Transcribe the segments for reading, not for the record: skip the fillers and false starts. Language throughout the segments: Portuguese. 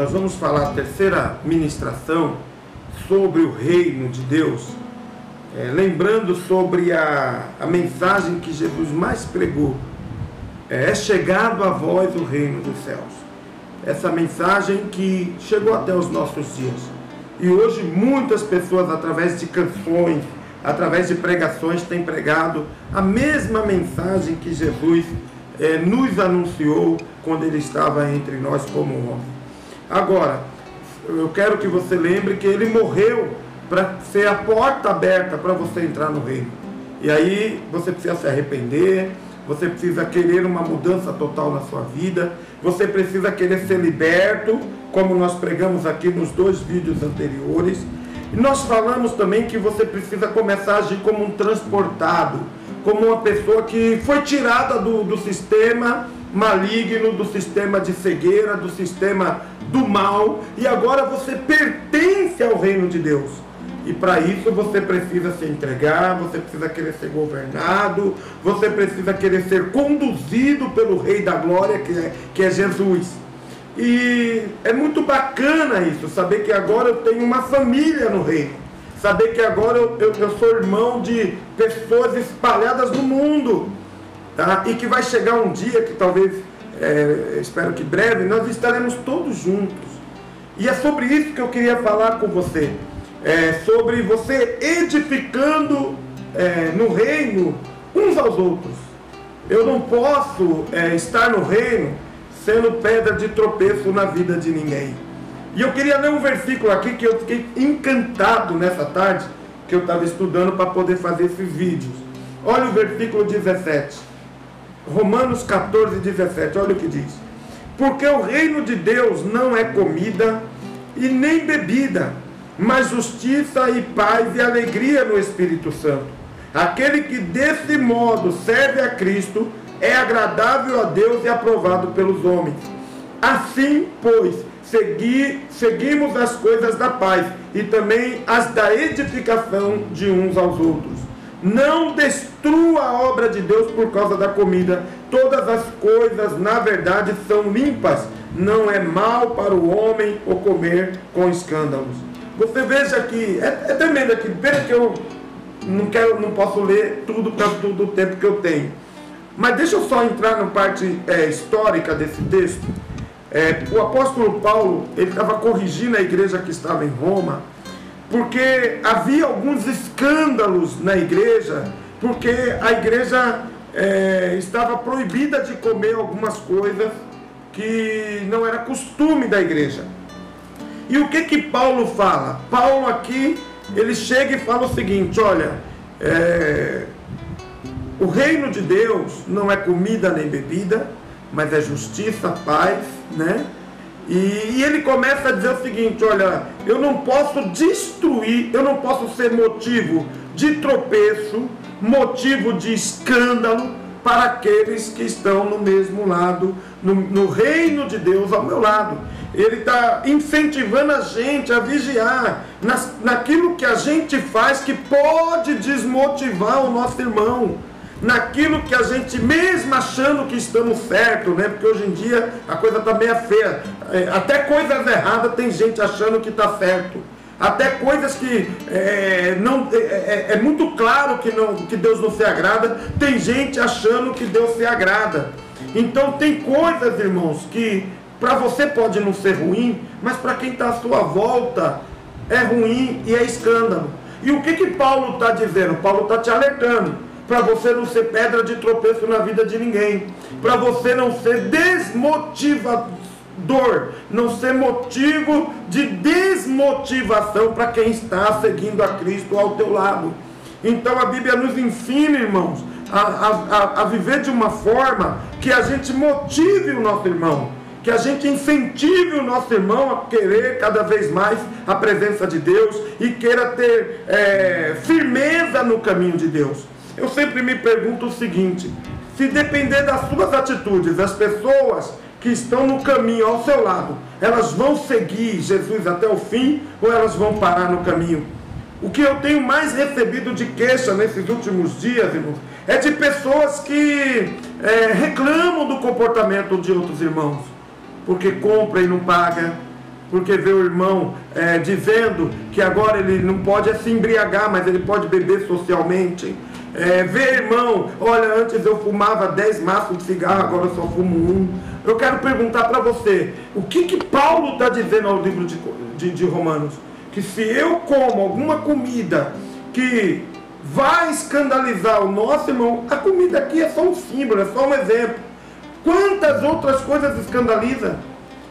nós vamos falar a terceira ministração sobre o reino de Deus, lembrando sobre a mensagem que Jesus mais pregou. É chegado a vós o reino dos céus. Essa mensagem que chegou até os nossos dias. E hoje muitas pessoas, através de canções, através de pregações, têm pregado a mesma mensagem que Jesus nos anunciou quando ele estava entre nós como homem. Agora, eu quero que você lembre que ele morreu para ser a porta aberta para você entrar no reino. E aí você precisa se arrepender, você precisa querer uma mudança total na sua vida, você precisa querer ser liberto, como nós pregamos aqui nos 2 vídeos anteriores. E nós falamos também que você precisa começar a agir como um transportado, como uma pessoa que foi tirada do sistema maligno, do sistema de cegueira, do sistema do mal, e agora você pertence ao reino de Deus. E para isso você precisa se entregar, você precisa querer ser governado, você precisa querer ser conduzido pelo Rei da Glória, que é Jesus. E é muito bacana isso, saber que agora eu tenho uma família no reino, saber que agora eu sou irmão de pessoas espalhadas no mundo, tá? E que vai chegar um dia que talvez, espero que breve, nós estaremos todos juntos. E é sobre isso que eu queria falar com você, sobre você edificando no reino uns aos outros. Eu não posso estar no reino sendo pedra de tropeço na vida de ninguém. E eu queria ler um versículo aqui que eu fiquei encantado nessa tarde, que eu estava estudando para poder fazer esses vídeos. Olha o versículo 17. Romanos 14, 17. Olha o que diz. Porque o reino de Deus não é comida e nem bebida, mas justiça e paz e alegria no Espírito Santo. Aquele que desse modo serve a Cristo é agradável a Deus e aprovado pelos homens. Assim, pois, seguimos as coisas da paz e também as da edificação de uns aos outros. Não destrua a obra de Deus por causa da comida. Todas as coisas, na verdade, são limpas. Não é mal para o homem o comer com escândalos. Você veja que é tremendo aqui. Veja que eu não posso ler tudo por causa do tempo que eu tenho. Mas deixa eu só entrar na parte histórica desse texto. O apóstolo Paulo, ele estava corrigindo a igreja que estava em Roma, porque havia alguns escândalos na igreja, porque a igreja estava proibida de comer algumas coisas que não era costume da igreja. E o que Paulo fala? Paulo aqui, ele chega e fala o seguinte, olha, o reino de Deus não é comida nem bebida, mas é justiça, paz, né? E ele começa a dizer o seguinte, olha, eu não posso destruir, eu não posso ser motivo de tropeço, motivo de escândalo para aqueles que estão no mesmo lado, no reino de Deus ao meu lado. Ele está incentivando a gente a vigiar naquilo que a gente faz que pode desmotivar o nosso irmão, naquilo que a gente, mesmo achando que estamos certos, né? Porque hoje em dia a coisa está meio feia, até coisas erradas tem gente achando que está certo, até coisas que é muito claro que Deus não se agrada, tem gente achando que Deus se agrada. Então tem coisas, irmãos, que para você pode não ser ruim, mas para quem está à sua volta é ruim e é escândalo. E o que Paulo está dizendo? Paulo está te alertando para você não ser pedra de tropeço na vida de ninguém, para você não ser desmotivador, não ser motivo de desmotivação para quem está seguindo a Cristo ao teu lado. Então a Bíblia nos ensina, irmãos, a viver de uma forma que a gente motive o nosso irmão, que a gente incentive o nosso irmão a querer cada vez mais a presença de Deus e queira ter firmeza no caminho de Deus. Eu sempre me pergunto o seguinte, se depender das suas atitudes, as pessoas que estão no caminho ao seu lado, elas vão seguir Jesus até o fim ou elas vão parar no caminho? O que eu tenho mais recebido de queixa nesses últimos dias, irmãos, é de pessoas que reclamam do comportamento de outros irmãos, porque compra e não paga, porque vê o irmão dizendo que agora ele não pode se embriagar, mas ele pode beber socialmente. Vê, irmão, olha, antes eu fumava 10 maços de cigarro, agora eu só fumo 1. Eu quero perguntar para você, o que Paulo está dizendo ao livro de Romanos? Que se eu como alguma comida que vai escandalizar o nosso irmão, a comida aqui é só um símbolo, é só um exemplo. Quantas outras coisas escandalizam?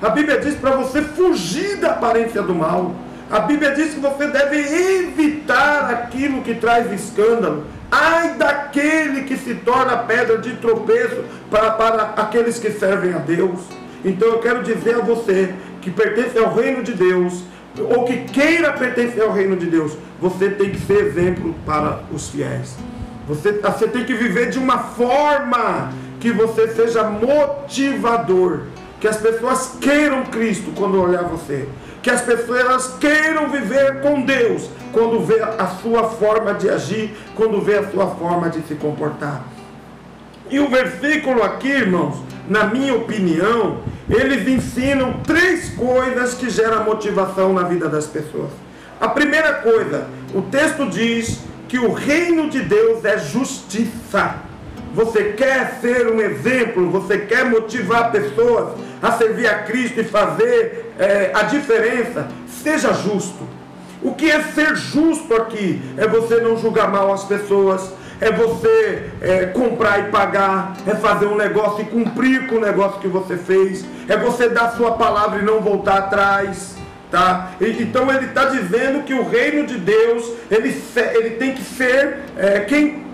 A Bíblia diz para você fugir da aparência do mal. A Bíblia diz que você deve evitar aquilo que traz escândalo. Ai daquele que se torna pedra de tropeço para aqueles que servem a Deus. Então eu quero dizer a você que pertence ao reino de Deus, ou que queira pertencer ao reino de Deus, você tem que ser exemplo para os fiéis. Você tem que viver de uma forma que você seja motivador, que as pessoas queiram Cristo quando olhar você, que as pessoas queiram viver com Deus quando vê a sua forma de agir, quando vê a sua forma de se comportar. E o versículo aqui, irmãos, na minha opinião, eles ensinam 3 coisas que geram motivação na vida das pessoas. A primeira coisa, o texto diz que o reino de Deus é justiça. Você quer ser um exemplo, você quer motivar pessoas a servir a Cristo e fazer a diferença, seja justo. O que é ser justo aqui? É você não julgar mal as pessoas, é você comprar e pagar, é fazer um negócio e cumprir com o negócio que você fez, é você dar sua palavra e não voltar atrás, tá? Então ele está dizendo que o reino de Deus, ele tem que ser, quem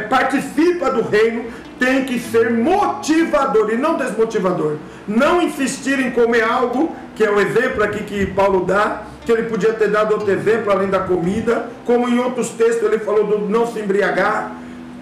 participa do reino tem que ser motivador e não desmotivador. Não insistir em comer algo, que é o exemplo aqui que Paulo dá, que ele podia ter dado outro exemplo além da comida, como em outros textos ele falou do não se embriagar,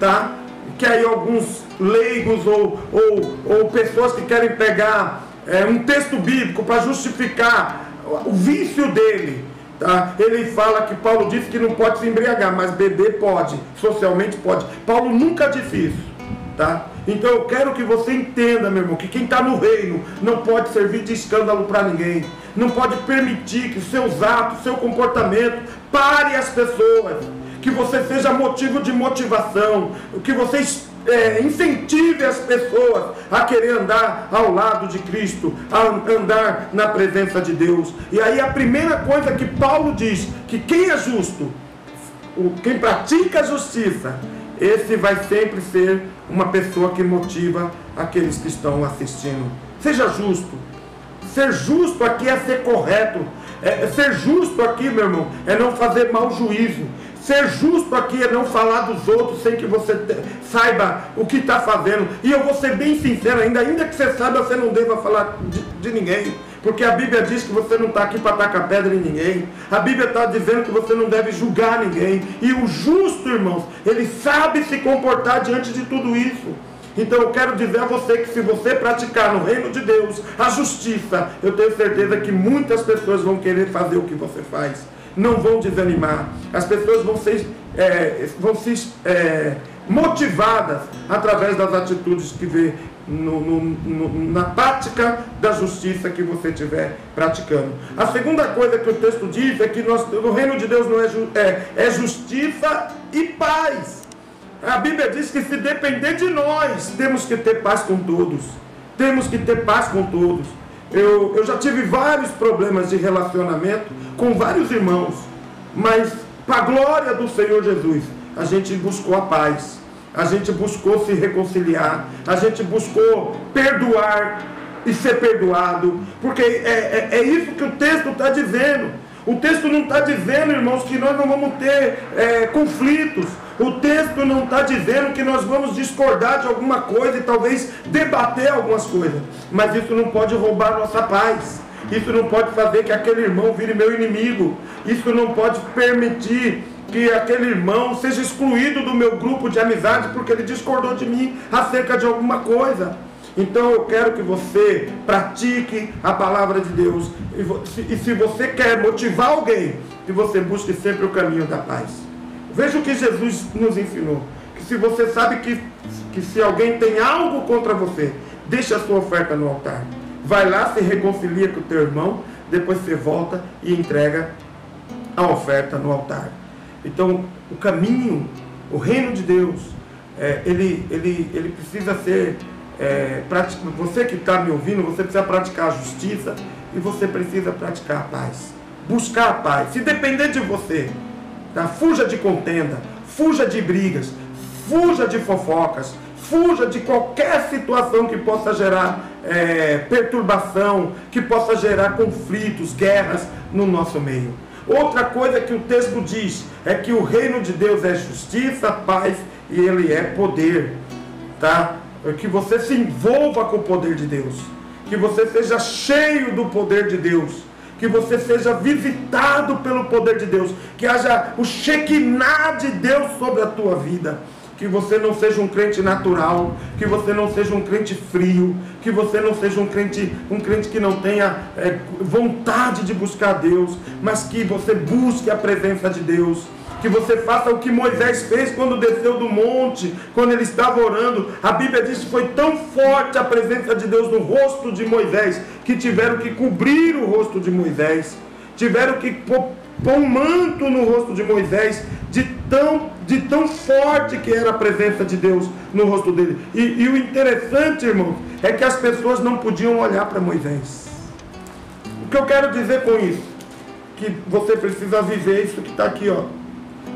tá? Que aí alguns leigos ou pessoas que querem pegar um texto bíblico para justificar o vício dele, tá? Ele fala que Paulo disse que não pode se embriagar, mas beber pode, socialmente pode. Paulo nunca disse isso, tá? Então eu quero que você entenda, meu irmão, que quem está no reino não pode servir de escândalo para ninguém, não pode permitir que seus atos, seu comportamento pare as pessoas, que você seja motivo de motivação, que você incentive as pessoas a querer andar ao lado de Cristo, a andar na presença de Deus. E aí a primeira coisa que Paulo diz, que quem é justo, quem pratica a justiça, esse vai sempre ser uma pessoa que motiva aqueles que estão assistindo. Seja justo. Ser justo aqui é ser correto. Ser justo aqui, meu irmão, é não fazer mau juízo. Ser justo aqui é não falar dos outros sem que você saiba o que está fazendo. E eu vou ser bem sincero, ainda que você saiba, você não deva falar de ninguém. Porque a Bíblia diz que você não está aqui para tacar pedra em ninguém. A Bíblia está dizendo que você não deve julgar ninguém. E o justo, irmãos, ele sabe se comportar diante de tudo isso. Então eu quero dizer a você que se você praticar no reino de Deus a justiça, eu tenho certeza que muitas pessoas vão querer fazer o que você faz. Não vão desanimar. As pessoas vão ser motivadas através das atitudes que vê na prática da justiça que você estiver praticando. A segunda coisa que o texto diz é que o reino de Deus não é justiça e paz. A Bíblia diz que se depender de nós, temos que ter paz com todos. Temos que ter paz com todos. Eu já tive vários problemas de relacionamento com vários irmãos, mas para a glória do Senhor Jesus, a gente buscou a paz, a gente buscou se reconciliar, a gente buscou perdoar e ser perdoado, porque é isso que o texto está dizendo. O texto não está dizendo, irmãos, que nós não vamos ter conflitos. O texto não está dizendo que nós vamos discordar de alguma coisa e talvez debater algumas coisas. Mas isso não pode roubar nossa paz. Isso não pode fazer que aquele irmão vire meu inimigo. Isso não pode permitir que aquele irmão seja excluído do meu grupo de amizade porque ele discordou de mim acerca de alguma coisa. Então eu quero que você pratique a palavra de Deus. E se você quer motivar alguém, que você busque sempre o caminho da paz. Veja o que Jesus nos ensinou. Que se você sabe que se alguém tem algo contra você, deixa a sua oferta no altar. Vai lá, se reconcilia com o teu irmão, depois você volta e entrega a oferta no altar. Então, o caminho, o reino de Deus, ele precisa ser você que está me ouvindo, você precisa praticar a justiça e você precisa praticar a paz. Buscar a paz. Se depender de você, tá? Fuja de contenda, fuja de brigas, fuja de fofocas, fuja de qualquer situação que possa gerar perturbação, que possa gerar conflitos, guerras no nosso meio. Outra coisa que o texto diz é que o reino de Deus é justiça, paz e ele é poder, tá? Que você se envolva com o poder de Deus, que você seja cheio do poder de Deus, que você seja visitado pelo poder de Deus, que haja o Shekinah de Deus sobre a tua vida, que você não seja um crente natural, que você não seja um crente frio, que você não seja um crente que não tenha vontade de buscar Deus, mas que você busque a presença de Deus, que você faça o que Moisés fez quando desceu do monte, quando ele estava orando. A Bíblia diz que foi tão forte a presença de Deus no rosto de Moisés, que tiveram que cobrir o rosto de Moisés, tiveram que pôr um manto no rosto de Moisés, de tão forte que era a presença de Deus no rosto dele. E o interessante, irmãos, é que as pessoas não podiam olhar para Moisés. O que eu quero dizer com isso? Que você precisa viver isso que está aqui, ó.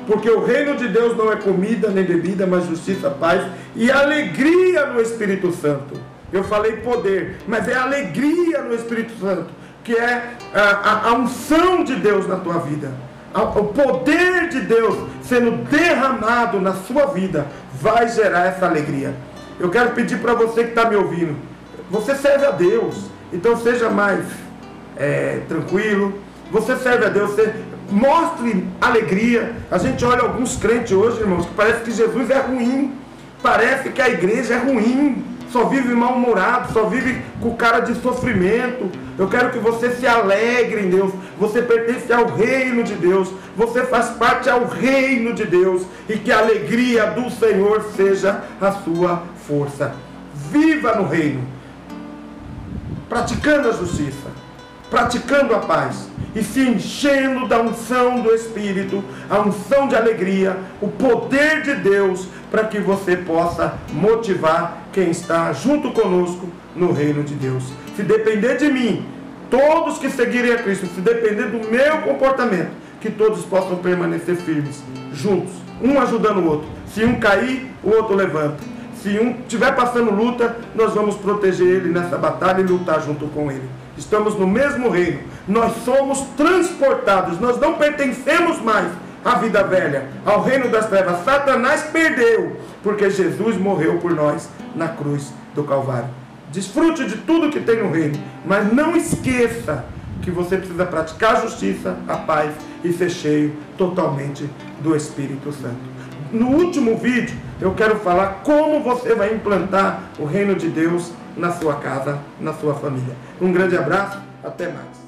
Porque o reino de Deus não é comida nem bebida, mas justiça, paz e alegria no Espírito Santo. Eu falei poder, mas é alegria no Espírito Santo, que é a unção de Deus na tua vida. O poder de Deus sendo derramado na sua vida vai gerar essa alegria. Eu quero pedir para você que está me ouvindo, você serve a Deus, então seja mais tranquilo. Você serve a Deus, você mostre alegria. A gente olha alguns crentes hoje, irmãos, que parece que Jesus é ruim, parece que a igreja é ruim, só vive mal-humorado, só vive com cara de sofrimento. Eu quero que você se alegre em Deus. Você pertence ao reino de Deus, você faz parte ao reino de Deus, e que a alegria do Senhor seja a sua força. Viva no reino, praticando a justiça, praticando a paz e se enchendo da unção do Espírito, a unção de alegria, o poder de Deus, para que você possa motivar quem está junto conosco no reino de Deus. Se depender de mim, todos que seguirem a Cristo, se depender do meu comportamento, que todos possam permanecer firmes, juntos, um ajudando o outro. Se um cair, o outro levanta. Se um estiver passando luta, nós vamos proteger ele nessa batalha e lutar junto com ele. Estamos no mesmo reino, nós somos transportados, nós não pertencemos mais à vida velha, ao reino das trevas. Satanás perdeu, porque Jesus morreu por nós na cruz do Calvário. Desfrute de tudo que tem no reino, mas não esqueça que você precisa praticar a justiça, a paz e ser cheio totalmente do Espírito Santo. No último vídeo eu quero falar como você vai implantar o reino de Deus na sua casa, na sua família. Um grande abraço, até mais.